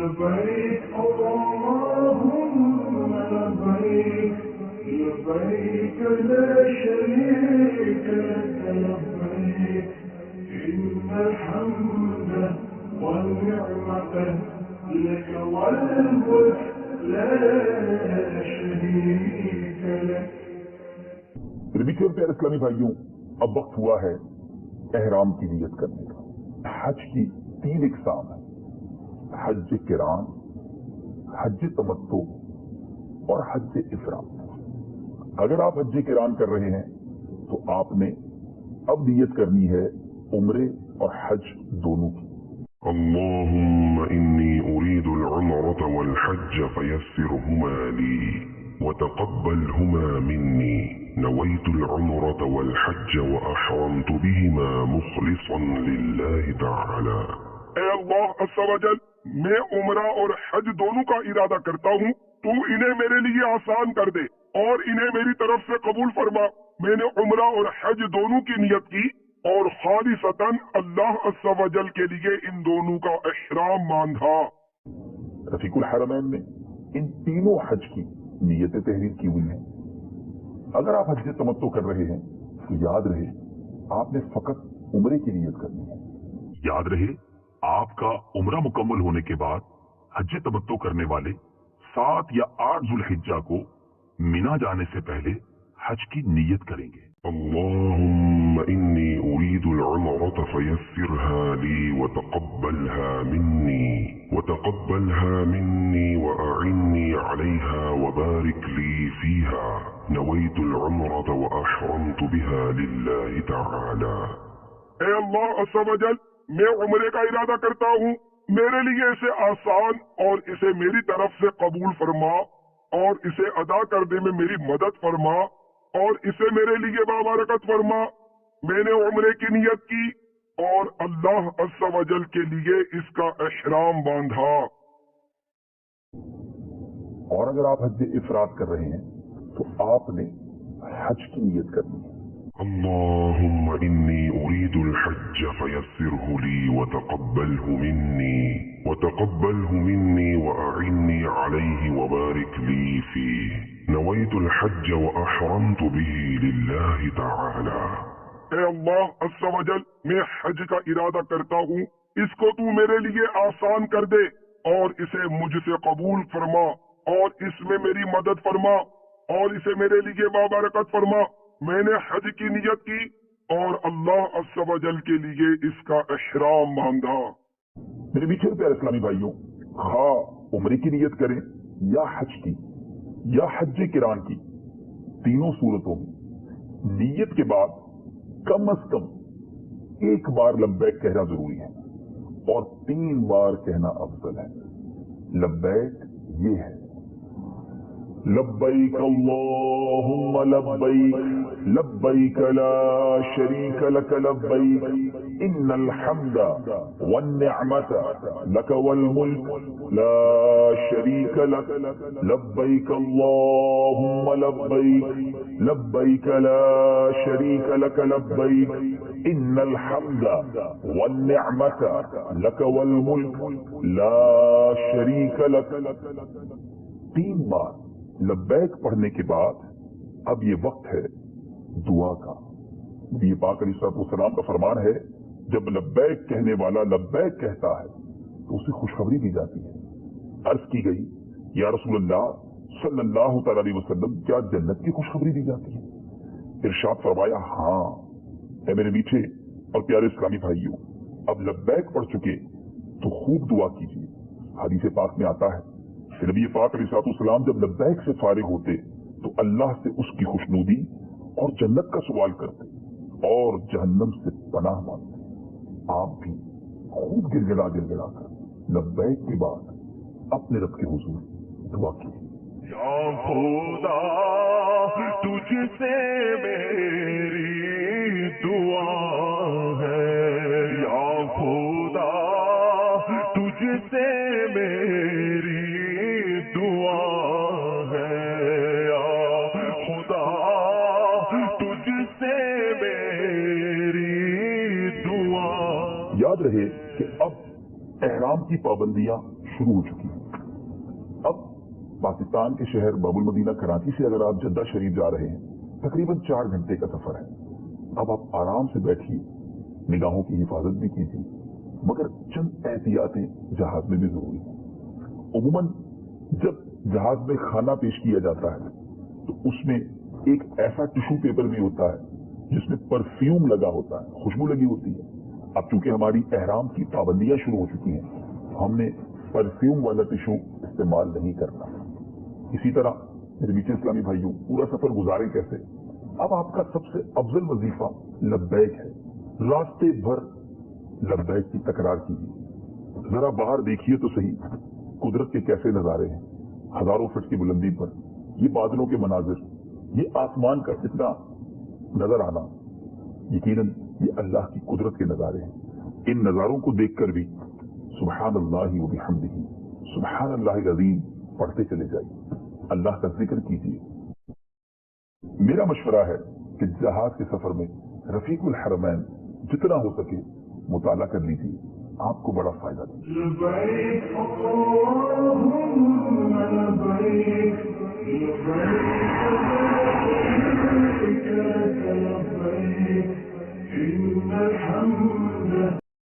لبيك اللهم لبيك لبيك لا شريك لك لبيك إن الحمد والنعمة لك والملك لا شريك لك. میٹھے پیارے اسلامی بھائیوں، اب وقت ہوا ہے احرام کی نیت کرنے کا۔ حج کی 3 اقسام ہیں: حج قران، حج تمتع اور حج افراد۔ اگر آپ حج قران کر رہے ہیں تو آپ نے اب نیت کرنی ہے عمرے اور حج دونوں کی۔ اللهم إني أريد العمرة والحج فيسرهما لي وتقبلهما مني. نويت العمرة والحج وأحرمت بهما مخلصا لله تعالى. اے اللہ عز و جل، میں عمرہ اور حج دونوں کا ارادہ کرتا ہوں، تو انہیں میرے لیے آسان کر دے اور انہیں میری طرف سے قبول فرما۔ میں نے عمرہ اور حج دونوں کی نیت کی اور خالصتاً اللہ عز و جل کے لیے ان دونوں کا احرام باندھا۔ رفیق الحرمین نے ان تینوں حج کی نیتیں تحریر کی ہوئی ہیں۔ اگر آپ حج تمتع کر رہے ہیں تو یاد رہے آپ نے فقط عمرے کی نیت کرنی ہے۔ یاد رہے آپ کا عمرہ مکمل ہونے کے بعد حج تمتع کرنے والے 7 یا 8 ذوالحجہ کو مینا جانے سے پہلے حج کی نیت کریں گے۔ اللهم إني أريد العمرة فيسرها لي وتقبلها مني وأعني عليها وبارك لي فيها. نويت العمرة وأحرمت بها لله تعالى. اے اللہ عز و جل، میں عمرے کا ارادہ کرتا ہوں، میرے لیے اسے آسان اور اسے میری طرف سے قبول فرما اور اسے ادا کرنے میں میری مدد فرما اور اسے میرے لیے بابرکت فرما۔ میں نے عمرے کی نیت کی اور اللہ عز و جل کے لیے اس کا احرام باندھا۔ اور اگر آپ حج افراد کر رہے ہیں تو آپ نے حج کی نیت کرنی ہے۔ اللهم إني أريد الحج فيسره لي وتقبله مني وأعني عليه وبارك لي فيه. نويت الحج وأحرمت به لله تعالى. اے اللہ عز و جل، میں حج کا ارادہ کرتا ہوں، اس کو تو میرے لیے آسان کر دے اور اسے مجھ سے قبول فرما اور اس میں میری مدد فرما اور اسے میرے لیے بابرکت فرما۔ میں نے حج کی نیت کی اور اللہ عز و جل کے لیے اس کا احرام باندھا۔ میرے میٹھے پیارے اسلامی بھائیوں، خواہ عمرے کی نیت کریں یا حج کی یا حج قران کی، تینوں صورتوں میں نیت کے بعد کم از کم 1 بار لبیک کہنا ضروری ہے اور 3 بار کہنا افضل ہے۔ لبیک یہ ہے: لبیک اللہم لبیک لبیک لا شریک لک لبیک ان الحمد والنعمت لک والملک لا شریک لک لبیک اللہم لبیک لبیک لا شریک لک لبیک ان الحمد والنعمت لک والملک لا شریک لک۔ 3 بار لبیک پڑھنے کے بعد اب یہ وقت ہے دعا کا۔ نبی پاک علیہ السلام کا فرمان ہے، جب لبیک کہنے والا لبیک کہتا ہے تو اسے خوشخبری دی جاتی ہے۔ عرض کی گئی، یا رسول اللہ صلی اللہ تعالی علیہ وسلم، کیا جنت کی خوشخبری دی جاتی ہے؟ ارشاد فرمایا، ہاں۔ اے میرے میٹھے اور پیارے اسلامی بھائیوں، اب لبیک پڑھ چکے تو خوب دعا کیجیے۔ حدیث پاک میں آتا ہے کہ نبی پاک علیہ السلام جب لبیک سے فارغ ہوتے تو اللہ سے اس کی خوشنودی اور جنت کا سوال کرتے اور جہنم سے پناہ مانگتے۔ آپ بھی خوب گر گڑا کر لبیک کے بعد اپنے رب کے حضور دعا کیجیے۔ یا خدا تجھ سے میری دعا ہے، یا خدا تجھ سے میری دعا ہے، یا خدا تجھ سے میری دعا۔ یاد رہے کہ اب احرام احرام کی پابندیاں شروع ہو چکی ہیں۔ اب پاکستان کے شہر باب المدینہ کراچی سے اگر آپ جدہ شریف جا رہے ہیں تقریباً 4 گھنٹے کا سفر ہے۔ اب آپ آرام سے بیٹھیے، نگاہوں کی حفاظت بھی کیجیے، مگر چند احتیاطیں جہاز میں بھی ضروری ہیں۔ عموماً جب جہاز میں کھانا پیش کیا جاتا ہے تو اس میں ایک ایسا ٹشو پیپر بھی ہوتا ہے جس میں پرفیوم لگا ہوتا ہے، خوشبو لگی ہوتی ہے۔ اب چونکہ ہماری احرام کی پابندیاں شروع ہو چکی ہیں ہم نے پرفیوم والا ٹشو استعمال نہیں کرنا۔ اسی طرح میرے میٹھے اسلامی بھائیوں، پورا سفر گزارے کیسے؟ اب آپ کا سب سے افضل وظیفہ لبیک ہے۔ راستے بھر لبیک کی تکرار کیجیے۔ ذرا باہر دیکھیے تو صحیح، قدرت کے کیسے نظارے ہیں، ہزاروں فٹ کی بلندی پر یہ بادلوں کے مناظر، یہ آسمان کا اتنا نظر آنا، یقیناً یہ اللہ کی قدرت کے نظارے ہیں۔ ان نظاروں کو دیکھ کر بھی سبحان اللہ و بحمدہ، سبحان اللہ العظیم پڑھتے چلے جائیے، اللہ کا ذکر کیجیے۔ میرا مشورہ ہے کہ جہاز کے سفر میں رفیق الحرمین جتنا ہو سکے مطالعہ کر لیجیے، آپ کو بڑا فائدہ دے۔ لبيك اللهم لبيك لبيك لبيك إن الحمد